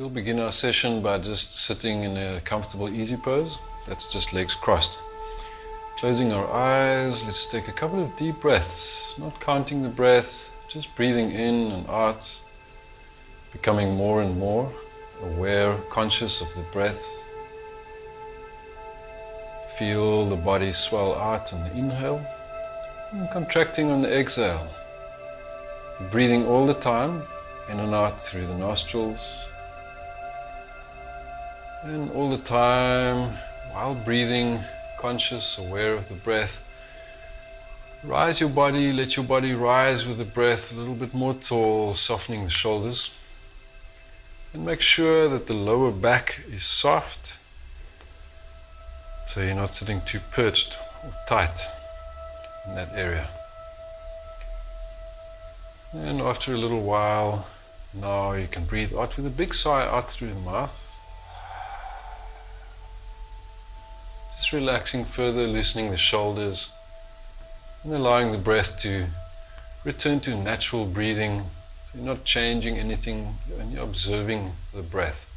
We'll begin our session by just sitting in a comfortable easy pose. That's just legs crossed. Closing our eyes, let's take a couple of deep breaths, not counting the breath, just breathing in and out, becoming more and more aware, conscious of the breath. Feel the body swell out on the inhale and contracting on the exhale. Breathing all the time, in and out through the nostrils. And all the time, while breathing, conscious, aware of the breath, rise your body, let your body rise with the breath a little bit more tall, softening the shoulders. And make sure that the lower back is soft, so you're not sitting too perched or tight in that area. And after a little while, now you can breathe out with a big sigh out through the mouth. Just relaxing further, loosening the shoulders and allowing the breath to return to natural breathing. So you're not changing anything, you're only observing the breath,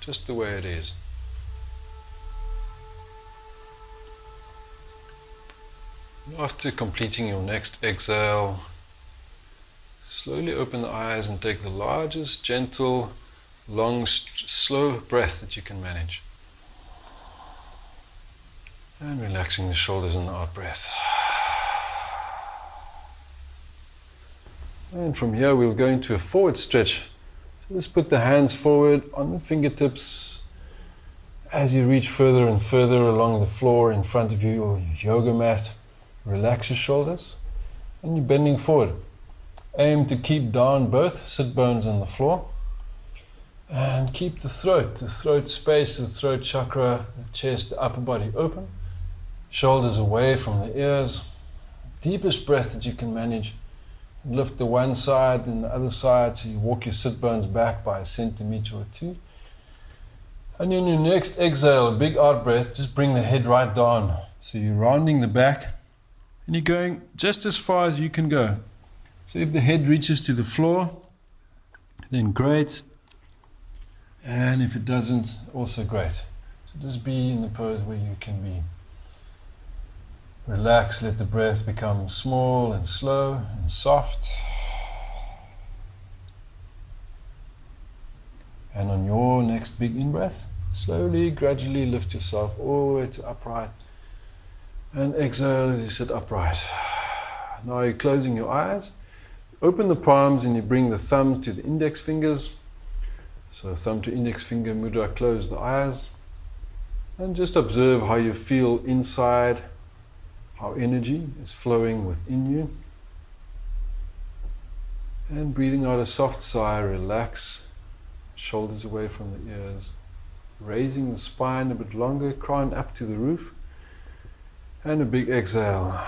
just the way it is. After completing your next exhale, slowly open the eyes and take the largest, gentle, long, slow breath that you can manage. And relaxing the shoulders in the out breath. And from here we'll go into a forward stretch. So just put the hands forward on the fingertips as you reach further and further along the floor in front of you or your yoga mat. Relax your shoulders and you're bending forward. Aim to keep down both sit bones on the floor and keep the throat space, the throat chakra, the chest, the upper body open. Shoulders away from the ears. Deepest breath that you can manage. Lift the one side and the other side so you walk your sit bones back by 1 centimeter or 2. And in your next exhale, a big out breath, just bring the head right down. So you're rounding the back and you're going just as far as you can go. So if the head reaches to the floor, then great. And if it doesn't, also great. So just be in the pose where you can be. Relax, let the breath become small and slow and soft. And on your next big in-breath, slowly, gradually lift yourself all the way to upright. And exhale as you sit upright. Now you're closing your eyes. Open the palms and you bring the thumb to the index fingers. So thumb to index finger mudra, close the eyes. And just observe how you feel inside. How energy is flowing within you. And breathing out a soft sigh, relax, shoulders away from the ears, raising the spine a bit longer, crown up to the roof, and a big exhale.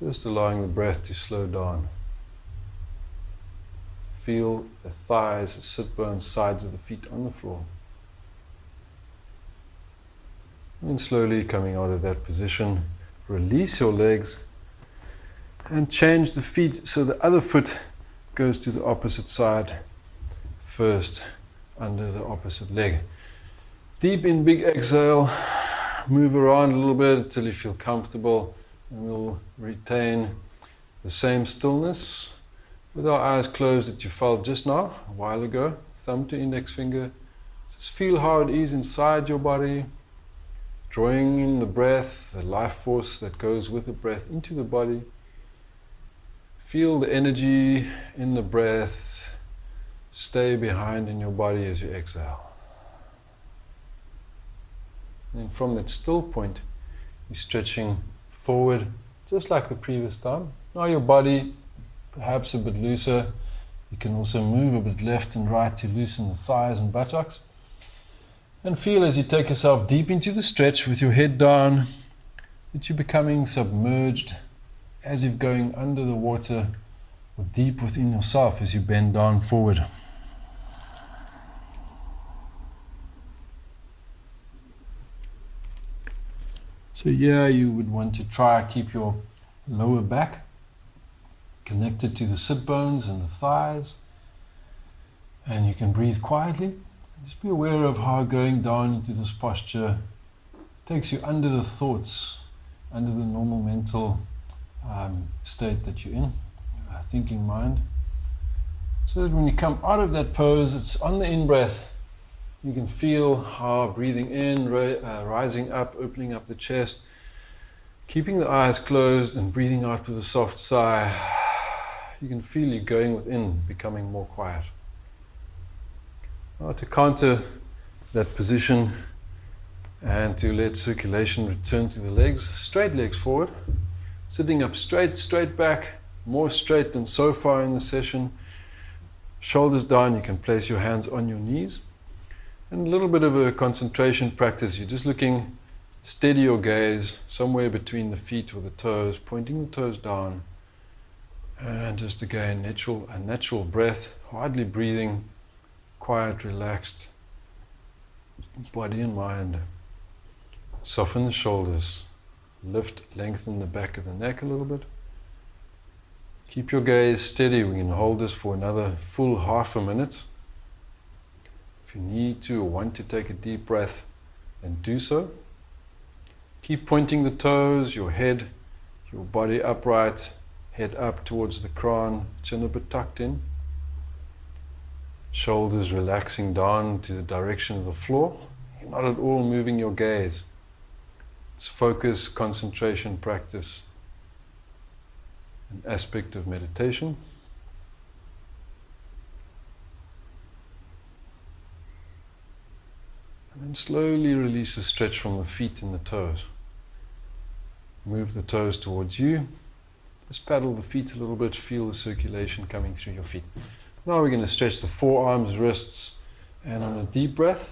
Just allowing the breath to slow down. Feel the thighs, the sit bones, sides of the feet on the floor. And slowly coming out of that position, release your legs and change the feet so the other foot goes to the opposite side first, under the opposite leg. Deep in, big exhale, move around a little bit until you feel comfortable, and we'll retain the same stillness with our eyes closed that you felt just now, a while ago, thumb to index finger. Just feel how it is inside your body. Drawing in the breath, the life force that goes with the breath into the body. Feel the energy in the breath stay behind in your body as you exhale. And from that still point, you're stretching forward just like the previous time. Now your body perhaps a bit looser. You can also move a bit left and right to loosen the thighs and buttocks. And feel as you take yourself deep into the stretch with your head down, that you're becoming submerged as if going under the water or deep within yourself as you bend down forward. So here you would want to try keep your lower back connected to the sit bones and the thighs. And you can breathe quietly. Just be aware of how going down into this posture takes you under the thoughts, under the normal mental state that you're in, thinking mind. So that when you come out of that pose, it's on the in-breath. You can feel how breathing in, rising up, opening up the chest, keeping the eyes closed and breathing out with a soft sigh. You can feel you going within, becoming more quiet. Now to counter that position and to let circulation return to the legs, straight legs forward, sitting up straight, straight back, more straight than so far in the session. Shoulders down, you can place your hands on your knees. And a little bit of a concentration practice. You're just looking, steady your gaze somewhere between the feet or the toes, pointing the toes down. And just again, a natural breath, hardly breathing, quiet, relaxed, body and mind. Soften the shoulders, lift, lengthen the back of the neck a little bit. Keep your gaze steady. We can hold this for another full half a minute. If you need to or want to take a deep breath, then do so. Keep pointing the toes, your head, your body upright, head up towards the crown, chin a bit tucked in. Shoulders relaxing down to the direction of the floor. You're not at all moving your gaze. It's focus, concentration, practice, an aspect of meditation. And then slowly release the stretch from the feet and the toes. Move the toes towards you. Just paddle the feet a little bit, feel the circulation coming through your feet. Now we're going to stretch the forearms, wrists, and on a deep breath,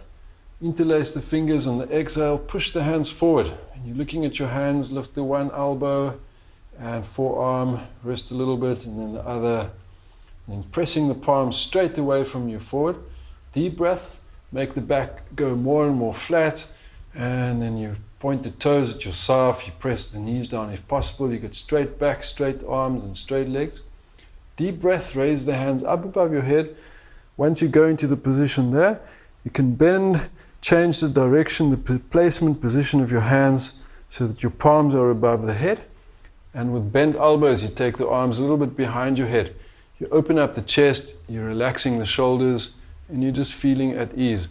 interlace the fingers on the exhale, push the hands forward. And you're looking at your hands, lift the one elbow and forearm, wrist a little bit, and then the other. And then pressing the palms straight away from you forward. Deep breath, make the back go more and more flat, and then you point the toes at yourself, you press the knees down if possible, you get straight back, straight arms and straight legs. Deep breath, raise the hands up above your head. Once you go into the position there, you can bend, change the direction, the placement position of your hands so that your palms are above the head. And with bent elbows, you take the arms a little bit behind your head. You open up the chest, you're relaxing the shoulders, and you're just feeling at ease.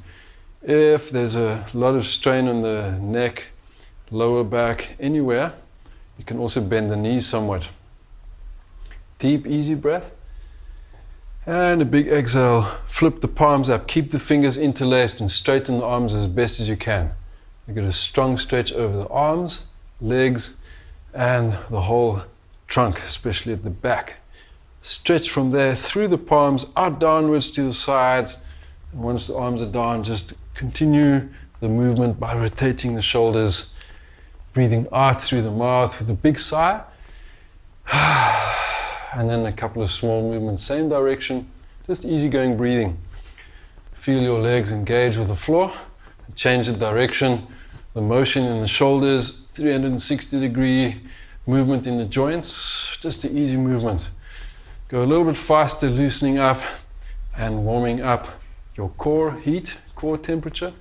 If there's a lot of strain on the neck, lower back, anywhere, you can also bend the knees somewhat. Deep, easy breath. And a big exhale. Flip the palms up. Keep the fingers interlaced and straighten the arms as best as you can. You get a strong stretch over the arms, legs, and the whole trunk, especially at the back. Stretch from there through the palms, out downwards to the sides. And once the arms are down, just continue the movement by rotating the shoulders, breathing out through the mouth with a big sigh. And then a couple of small movements, same direction, just easygoing breathing. Feel your legs engage with the floor, change the direction, the motion in the shoulders, 360-degree movement in the joints, just an easy movement. Go a little bit faster, loosening up and warming up your core heat, core temperature.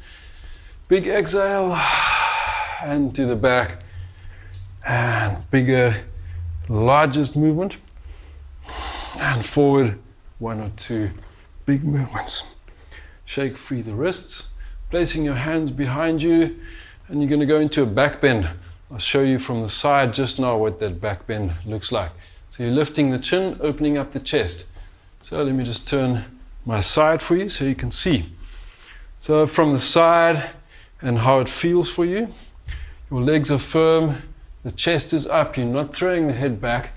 Big exhale, and to the back, and bigger, largest movement. And forward, one or two big movements. Shake free the wrists, placing your hands behind you, and you're going to go into a back bend. I'll show you from the side just now what that back bend looks like. So you're lifting the chin, opening up the chest. So let me just turn my side for you so you can see. So from the side and how it feels for you, your legs are firm, the chest is up, you're not throwing the head back.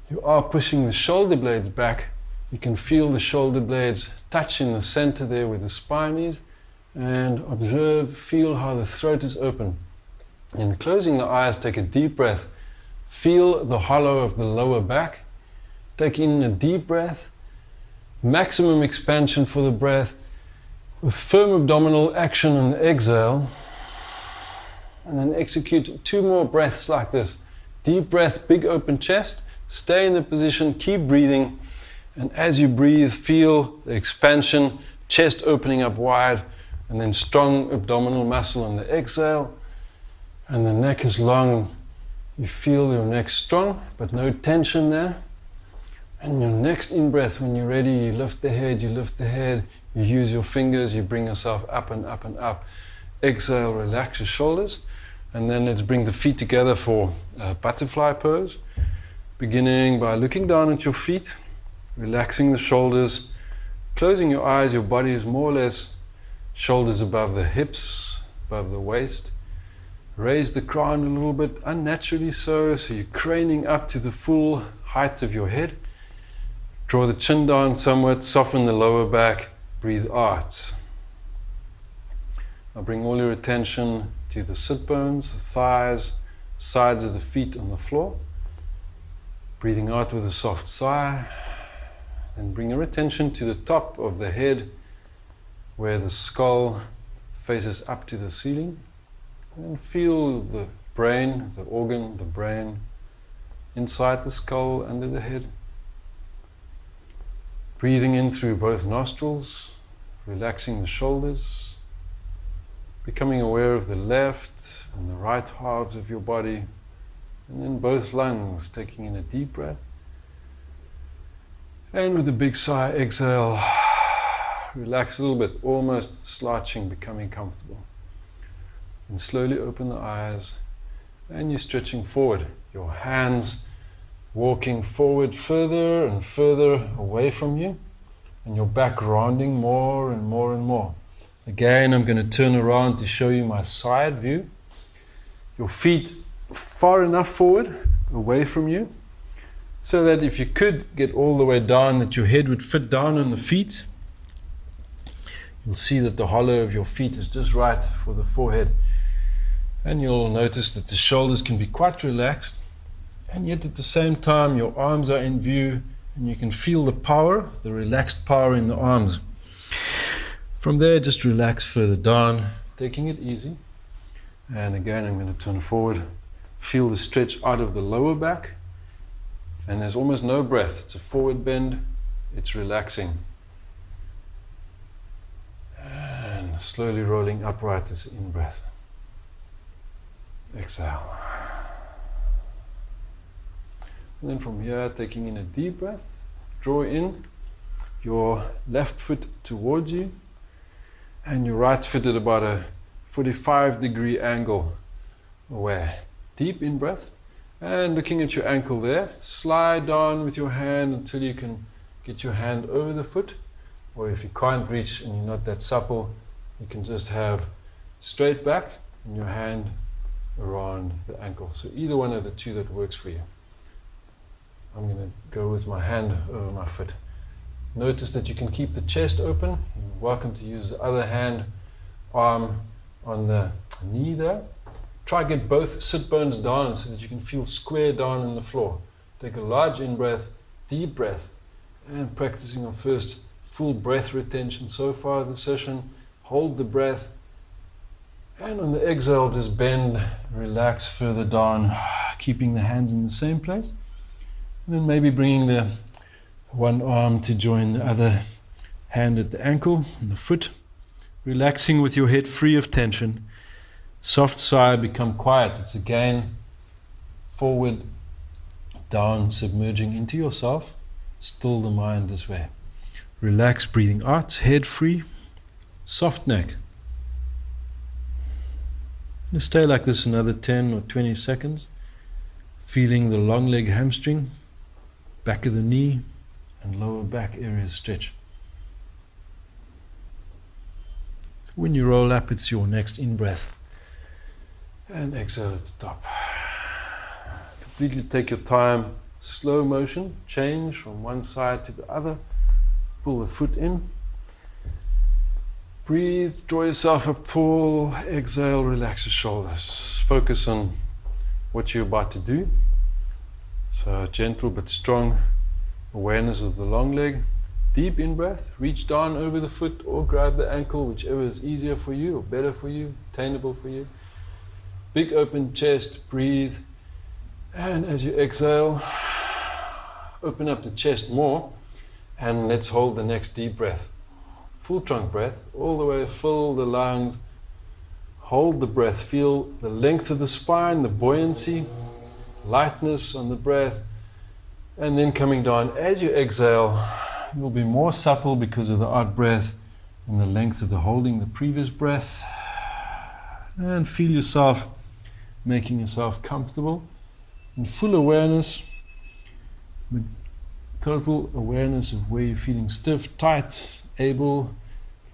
You are pushing the shoulder blades back. You can feel the shoulder blades touch in the center there where the spine is. And observe, feel how the throat is open. And closing the eyes, take a deep breath. Feel the hollow of the lower back. Take in a deep breath. Maximum expansion for the breath. With firm abdominal action on the exhale. And then execute 2 more breaths like this. Deep breath, big open chest. Stay in the position, keep breathing, And as you breathe, feel the expansion, chest opening up wide, and then strong abdominal muscle on the exhale. And the neck is long. You feel your neck strong, but no tension there. And your next in-breath, when you're ready, you lift the head, you use your fingers, you bring yourself up and up and up. Exhale, relax your shoulders. And then let's bring the feet together for a butterfly pose. Beginning by looking down at your feet, relaxing the shoulders, closing your eyes. Your body is more or less shoulders above the hips, above the waist. Raise the crown a little bit, unnaturally so you're craning up to the full height of your head. Draw the chin down somewhat, soften the lower back, breathe out. Now bring all your attention to the sit bones, the thighs, sides of the feet on the floor. Breathing out with a soft sigh. Then bring your attention to the top of the head, where the skull faces up to the ceiling. And feel the brain, the organ, the brain, inside the skull, under the head. Breathing in through both nostrils, relaxing the shoulders, becoming aware of the left and the right halves of your body, and then both lungs, taking in a deep breath. And with a big sigh, exhale, relax a little bit, almost slouching, becoming comfortable. And slowly open the eyes, and you're stretching forward. Your hands walking forward further and further away from you, and your back rounding more and more and more. Again, I'm going to turn around to show you my side view. Your feet far enough forward, away from you, so that if you could get all the way down, that your head would fit down on the feet. You'll see that the hollow of your feet is just right for the forehead. And you'll notice that the shoulders can be quite relaxed, and yet at the same time your arms are in view, and you can feel the power, the relaxed power in the arms. From there, just relax further down, taking it easy. And again, I'm going to turn forward. Feel the stretch out of the lower back, and there's almost no breath. It's a forward bend, it's relaxing. And slowly rolling upright as an in-breath. Exhale. And then from here, taking in a deep breath, draw in your left foot towards you, and your right foot at about a 45-degree angle away. Deep in breath, and looking at your ankle there, slide down with your hand until you can get your hand over the foot, or if you can't reach and you're not that supple, you can just have straight back and your hand around the ankle. So either one of the two that works for you. I'm going to go with my hand over my foot. Notice that you can keep the chest open. You're welcome to use the other hand, arm on the knee there. Try to get both sit bones down so that you can feel square down on the floor. Take a large in-breath, deep breath, and practicing our first full breath retention so far in the session. Hold the breath, and on the exhale, just bend, relax further down, keeping the hands in the same place. And then maybe bringing the one arm to join the other hand at the ankle and the foot. Relaxing with your head free of tension. Soft sigh, become quiet. It's again forward, down, submerging into yourself. Still the mind this way. Relax, breathing out, head free, soft neck. Just stay like this another 10 or 20 seconds. Feeling the long leg hamstring, back of the knee, and lower back areas stretch. When you roll up, it's your next in-breath. And exhale at the top. Completely take your time, slow motion, change from one side to the other. Pull the foot in. Breathe, draw yourself up tall, exhale, relax your shoulders. Focus on what you're about to do. So gentle but strong awareness of the long leg. Deep in-breath, reach down over the foot or grab the ankle, whichever is easier for you or better for you, attainable for you. Big open chest, breathe. And as you exhale, open up the chest more. And let's hold the next deep breath. Full trunk breath, all the way, fill the lungs. Hold the breath, feel the length of the spine, the buoyancy, lightness on the breath. And then coming down, as you exhale, you'll be more supple because of the out breath and the length of the holding the previous breath. And feel yourself making yourself comfortable in full awareness, with total awareness of where you're feeling stiff, tight, able,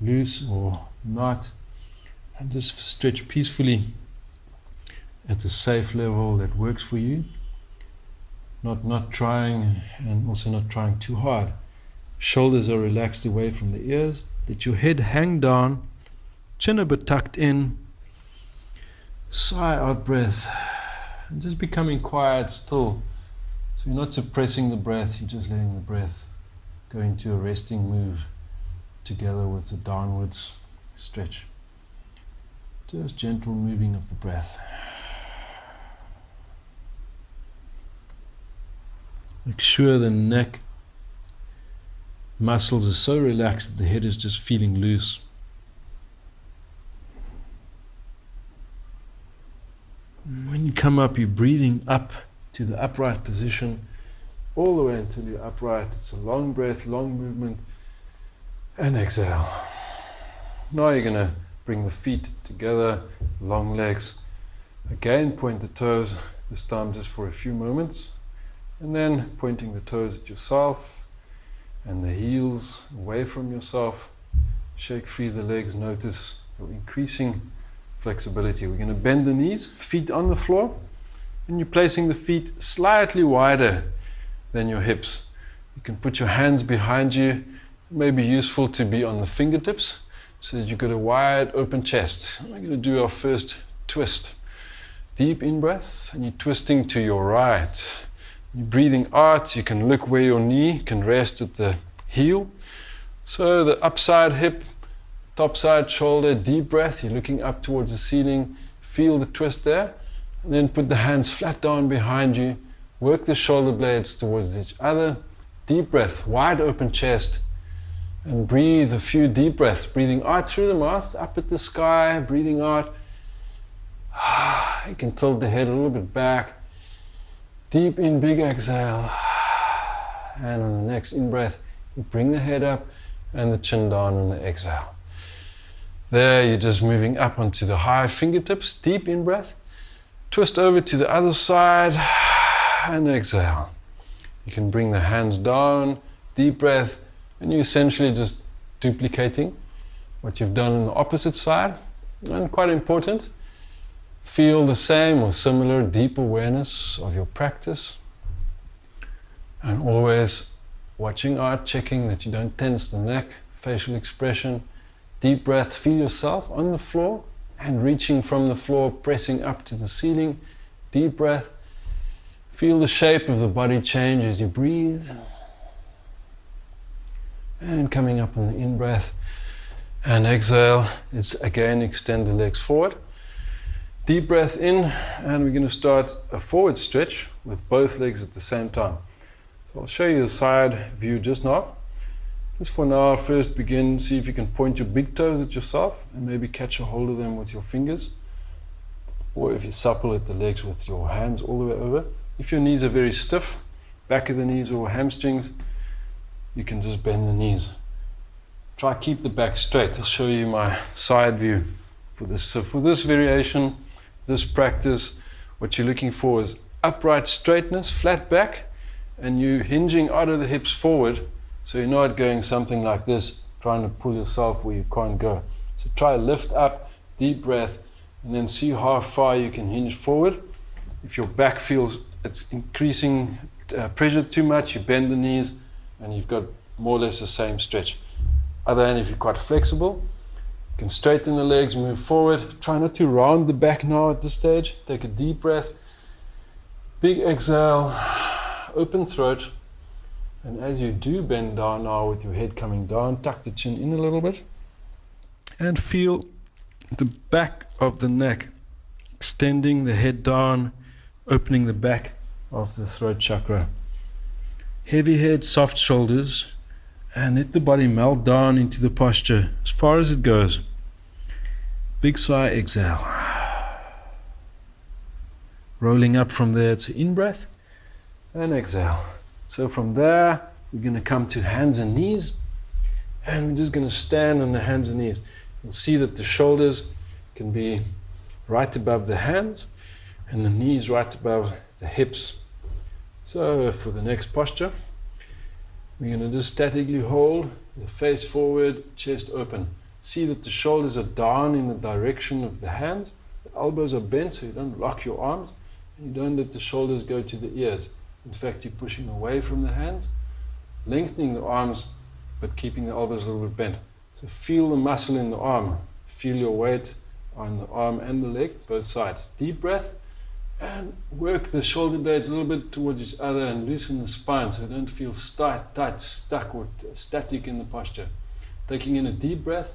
loose or not. And just stretch peacefully at a safe level that works for you. Not trying, and also not trying too hard. Shoulders are relaxed away from the ears. Let your head hang down, chin a bit tucked in. Sigh out breath, and just becoming quiet, still. So you're not suppressing the breath, you're just letting the breath go into a resting move together with the downwards stretch. Just gentle moving of the breath. Make sure the neck muscles are so relaxed that the head is just feeling loose. When you come up, you're breathing up to the upright position, all the way until you're upright. It's a long breath, long movement, and exhale. Now you're going to bring the feet together, long legs. Again, point the toes, this time just for a few moments. And then pointing the toes at yourself and the heels away from yourself. Shake free the legs, notice your increasing flexibility. We're going to bend the knees, feet on the floor, and you're placing the feet slightly wider than your hips. You can put your hands behind you. It may be useful to be on the fingertips so that you've got a wide open chest. We're going to do our first twist. Deep in breath, and you're twisting to your right. You're breathing out. You can look where your knee can rest at the heel. So the upside hip, top side shoulder, deep breath. You're looking up towards the ceiling. Feel the twist there. And then put the hands flat down behind you. Work the shoulder blades towards each other. Deep breath, wide open chest. And breathe a few deep breaths. Breathing out through the mouth, up at the sky. Breathing out. You can tilt the head a little bit back. Deep in, big exhale. And on the next in-breath, you bring the head up and the chin down on the exhale. There, you're just moving up onto the high fingertips. Deep in-breath. Twist over to the other side and exhale. You can bring the hands down, deep breath, and you're essentially just duplicating what you've done on the opposite side. And quite important, feel the same or similar deep awareness of your practice. And always watching out, checking that you don't tense the neck, facial expression. Deep breath, feel yourself on the floor and reaching from the floor, pressing up to the ceiling. Deep breath. Feel the shape of the body change as you breathe. And coming up on the in-breath and exhale, it's again extend the legs forward. Deep breath in, and we're going to start a forward stretch with both legs at the same time. So I'll show you the side view just now. Just for now, first begin, see if you can point your big toes at yourself and maybe catch a hold of them with your fingers. Or if you're supple at the legs with your hands all the way over. If your knees are very stiff, back of the knees or hamstrings, you can just bend the knees. Try keep the back straight. I'll show you my side view for this. So for this variation, this practice, what you're looking for is upright straightness, flat back, and you hinging out of the hips forward. So you're not going something like this, trying to pull yourself where you can't go. So try lift up, deep breath, and then see how far you can hinge forward. If your back feels it's increasing pressure too much, you bend the knees, and you've got more or less the same stretch. Other hand, if you're quite flexible, you can straighten the legs, move forward. Try not to round the back now at this stage. Take a deep breath, big exhale, open throat. And as you do bend down now with your head coming down, tuck the chin in a little bit. And feel the back of the neck, extending the head down, opening the back of the throat chakra. Heavy head, soft shoulders, And let the body melt down into the posture as far as it goes. Big sigh, exhale. Rolling up from there, it's an in-breath and exhale. So from there, we're going to come to hands and knees. And we're just going to stand on the hands and knees. You'll see that the shoulders can be right above the hands and the knees right above the hips. So for the next posture, we're going to just statically hold the face forward, chest open. See that the shoulders are down in the direction of the hands. The elbows are bent so you don't lock your arms. And you don't let the shoulders go to the ears. In fact, you're pushing away from the hands, lengthening the arms, but keeping the elbows a little bit bent. So feel the muscle in the arm. Feel your weight on the arm and the leg, both sides. Deep breath, and work the shoulder blades a little bit towards each other and loosen the spine so you don't feel tight, stuck or static in the posture. Taking in a deep breath,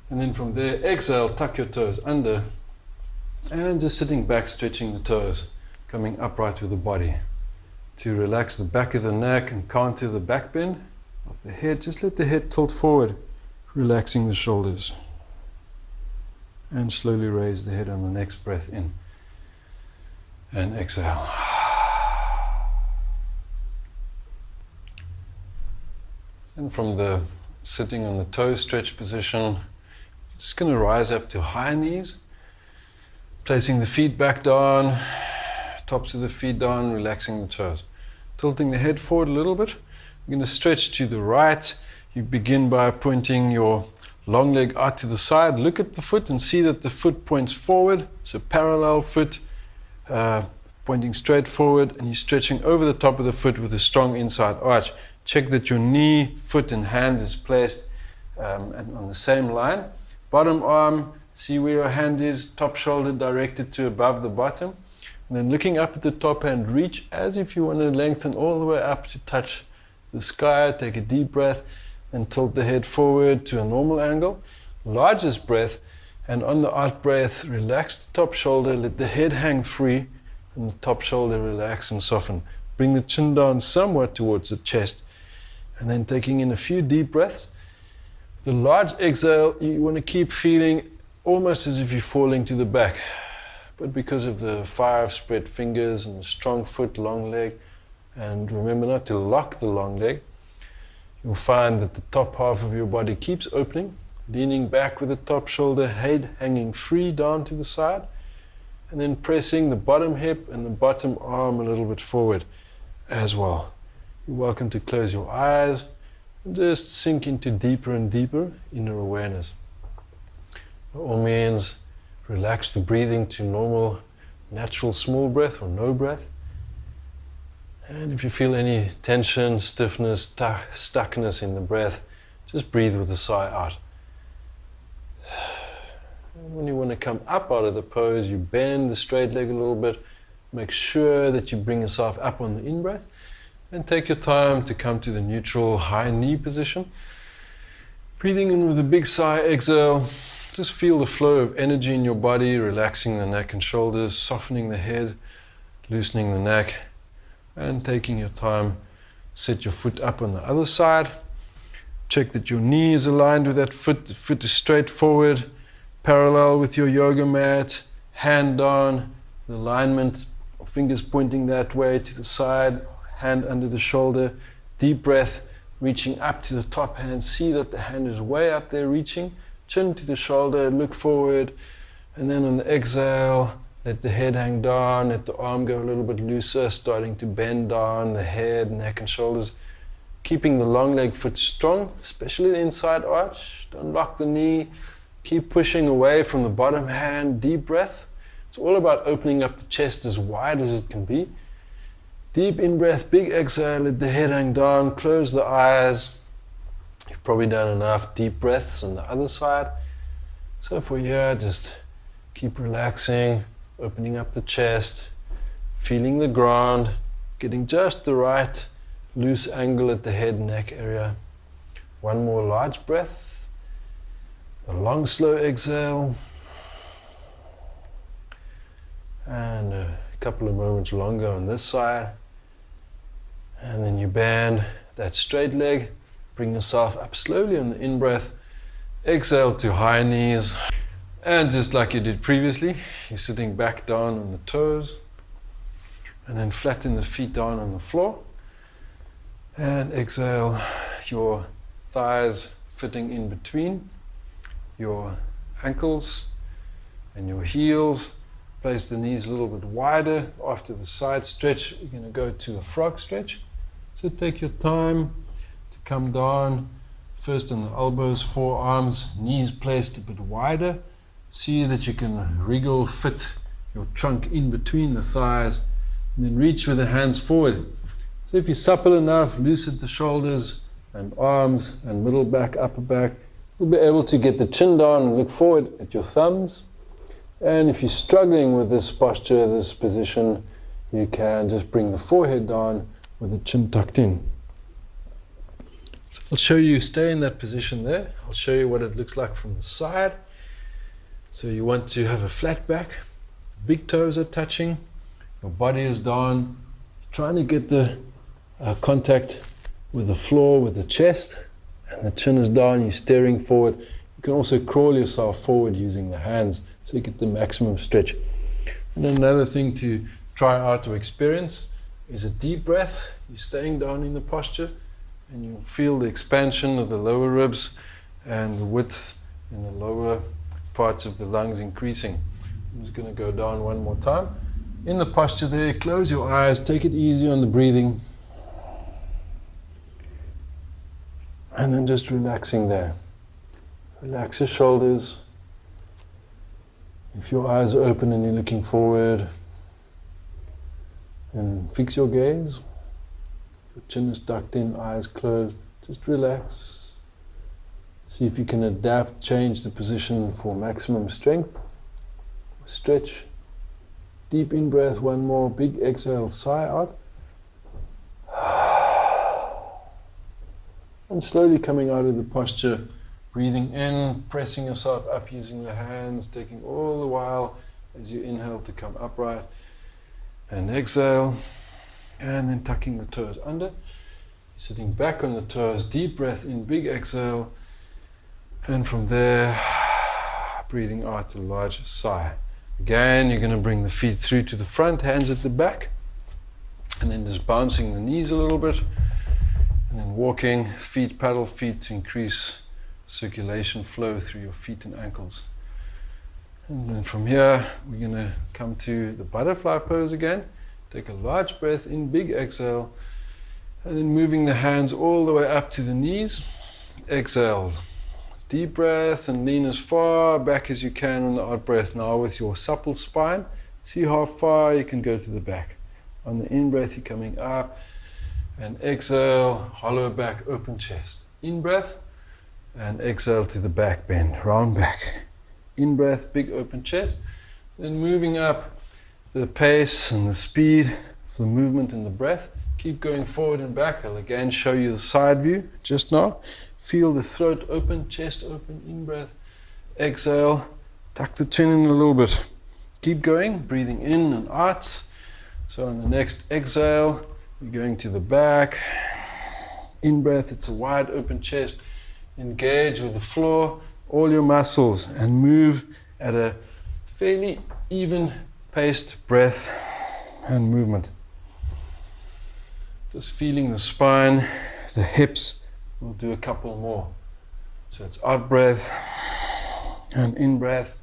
and then from there, exhale, tuck your toes under, and just sitting back, stretching the toes, coming upright with the body. To relax the back of the neck and counter the back bend of the head, just let the head tilt forward, relaxing the shoulders. And slowly raise the head on the next breath in. And exhale. And from the sitting on the toe stretch position, just going to rise up to high knees, placing the feet back down, tops of the feet down, relaxing the toes. Tilting the head forward a little bit. We're going to stretch to the right. You begin by pointing your long leg out to the side. Look at the foot and see that the foot points forward. So parallel foot pointing straight forward, and you're stretching over the top of the foot with a strong inside arch. Check that your knee, foot and hand is placed and on the same line. Bottom arm, see where your hand is, top shoulder directed to above the bottom. And then looking up at the top hand, reach as if you want to lengthen all the way up to touch the sky. Take a deep breath and tilt the head forward to a normal angle. Largest breath, and on the out breath, relax the top shoulder, let the head hang free, and the top shoulder relax and soften. Bring the chin down somewhat towards the chest, and then taking in a few deep breaths. The large exhale, you want to keep feeling almost as if you're falling to the back. But because of the 5 spread fingers and the strong foot, long leg, and remember not to lock the long leg, you'll find that the top half of your body keeps opening, leaning back with the top shoulder, head hanging free down to the side, and then pressing the bottom hip and the bottom arm a little bit forward as well. You're welcome to close your eyes and just sink into deeper and deeper inner awareness. By all means, relax the breathing to normal, natural small breath or no breath. And if you feel any tension, stiffness, stuckness in the breath, just breathe with a sigh out. And when you want to come up out of the pose, you bend the straight leg a little bit. Make sure that you bring yourself up on the in-breath. And take your time to come to the neutral high knee position. Breathing in with a big sigh, exhale. Just feel the flow of energy in your body, relaxing the neck and shoulders, softening the head, loosening the neck. And taking your time, set your foot up on the other side. Check that your knee is aligned with that foot. The foot is straight forward, parallel with your yoga mat, hand down, the alignment, fingers pointing that way to the side, hand under the shoulder, deep breath, reaching up to the top hand. See that the hand is way up there reaching, chin to the shoulder, look forward, and then on the exhale, let the head hang down, let the arm go a little bit looser, starting to bend down the head, neck and shoulders. Keeping the long leg foot strong, especially the inside arch. Don't lock the knee. Keep pushing away from the bottom hand, deep breath. It's all about opening up the chest as wide as it can be. Deep in-breath, big exhale, let the head hang down, close the eyes. You've probably done enough deep breaths on the other side. So for here, just keep relaxing, opening up the chest, feeling the ground, getting just the right loose angle at the head neck area. One more large breath, a long slow exhale, and a couple of moments longer on this side. And then you bend that straight leg, Bring yourself up slowly on the in-breath. Exhale to high knees. And just like you did previously, you're sitting back down on the toes. And then flatten the feet down on the floor. And exhale, your thighs fitting in between your ankles and your heels. Place the knees a little bit wider. After the side stretch, you're going to go to a frog stretch. So take your time to come down. First on the elbows, forearms, knees placed a bit wider. See that you can wriggle, fit your trunk in between the thighs. And then reach with the hands forward. So if you're supple enough, loosen the shoulders and arms and middle back, upper back. You'll be able to get the chin down and look forward at your thumbs. And if you're struggling with this posture, this position, you can just bring the forehead down with the chin tucked in. So I'll show you, stay in that position there. I'll show you what it looks like from the side. So you want to have a flat back, big toes are touching, your body is down, trying to get the contact with the floor, with the chest, and the chin is down, you're staring forward. You can also crawl yourself forward using the hands so you get the maximum stretch. And another thing to try out or experience is a deep breath. You're staying down in the posture and you feel the expansion of the lower ribs and the width in the lower parts of the lungs increasing. I'm just going to go down one more time. In the posture there, close your eyes, take it easy on the breathing. And then just relaxing there. Relax your shoulders. If your eyes are open and you're looking forward, and fix your gaze. Your chin is tucked in, eyes closed. Just relax. See if you can adapt, change the position for maximum strength. Stretch. Deep in breath, one more. Big exhale, sigh out. And slowly coming out of the posture, breathing in, pressing yourself up using the hands, taking all the while as you inhale to come upright. And exhale, and then tucking the toes under. Sitting back on the toes, deep breath in, big exhale. And from there, breathing out a large sigh. Again, you're going to bring the feet through to the front, hands at the back. And then just bouncing the knees a little bit. And then walking, feet, paddle feet to increase circulation flow through your feet and ankles. And then from here, we're going to come to the butterfly pose again. Take a large breath in, big exhale. And then moving the hands all the way up to the knees. Exhale. Deep breath and lean as far back as you can on the out breath. Now with your supple spine, see how far you can go to the back. On the in breath, you're coming up. And exhale, hollow back, open chest. In breath, and exhale to the back bend, round back. In breath, big open chest. Then moving up the pace and the speed for the movement and the breath. Keep going forward and back. I'll again show you the side view just now. Feel the throat open, chest open, in breath. Exhale, tuck the chin in a little bit. Keep going, breathing in and out. So on the next exhale, you're going to the back. In breath, it's a wide open chest. Engage with the floor, all your muscles, and move at a fairly even paced breath and movement. Just feeling the spine, the hips. We'll do a couple more. So it's out breath and in breath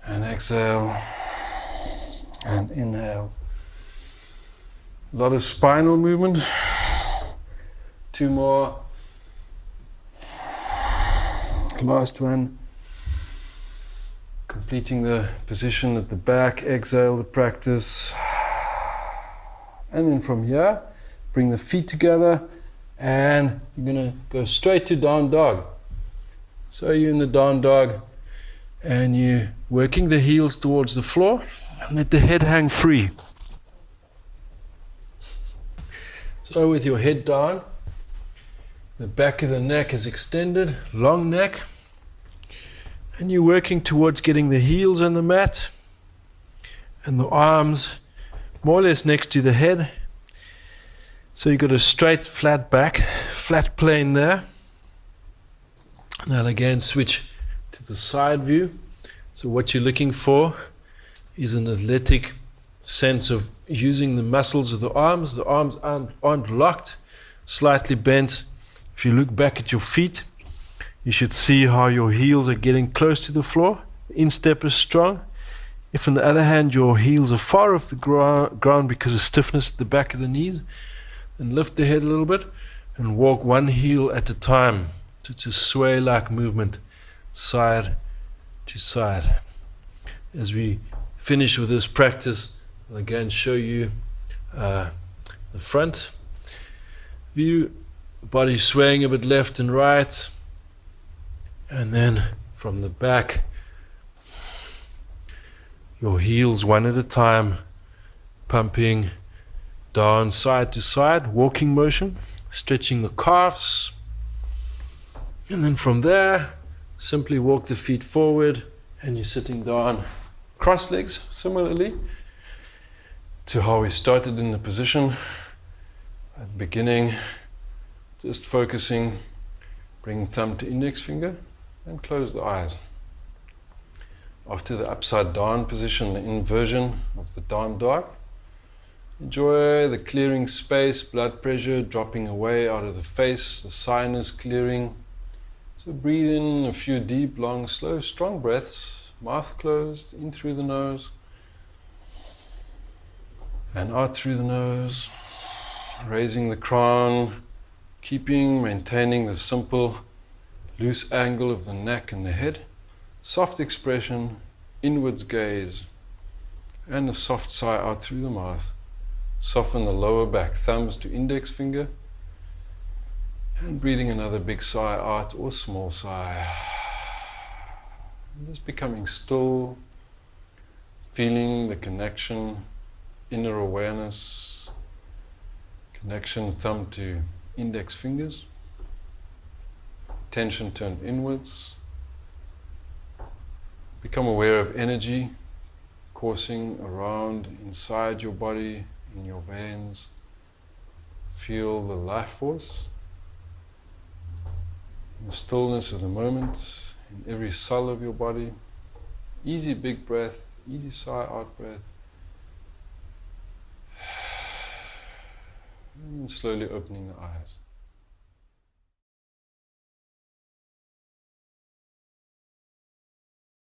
and exhale and inhale. A lot of spinal movement. Two more. Last one. Completing the position at the back. Exhale the practice. And then from here, bring the feet together and you're going to go straight to down dog. So you're in the down dog and you're working the heels towards the floor and let the head hang free. So with your head down, the back of the neck is extended, long neck, and you're working towards getting the heels on the mat and the arms more or less next to the head. So you've got a straight, flat back, flat plane there. Now again switch to the side view. So what you're looking for is an athletic sense of using the muscles of the arms. The arms aren't locked, slightly bent. If you look back at your feet, you should see how your heels are getting close to the floor. Instep is strong. If on the other hand your heels are far off the ground because of stiffness at the back of the knees, then lift the head a little bit and walk one heel at a time. So it's a sway-like movement, side to side. As we finish with this practice, I'll again show you the front view, body swaying a bit left and right, and then from the back, your heels one at a time, pumping down side to side, walking motion, stretching the calves, and then from there, simply walk the feet forward, and you're sitting down cross legs, similarly to how we started in the position at the beginning. Just focusing, bring thumb to index finger and close the eyes. After the upside down position, the inversion of the down dog, enjoy the clearing space, blood pressure dropping away out of the face, the sinus clearing. So breathe in a few deep, long, slow, strong breaths, mouth closed, in through the nose and out through the nose, raising the crown, maintaining the simple, loose angle of the neck and the head, soft expression, inwards gaze, and a soft sigh out through the mouth. Soften the lower back, thumbs to index finger, and breathing another big sigh out or small sigh. And just becoming still, feeling the connection, inner awareness, connection thumb to index fingers, attention turned inwards. Become aware of energy coursing around inside your body, in your veins. Feel the life force, in the stillness of the moment, in every cell of your body. Easy big breath, easy sigh out breath. And slowly opening the eyes.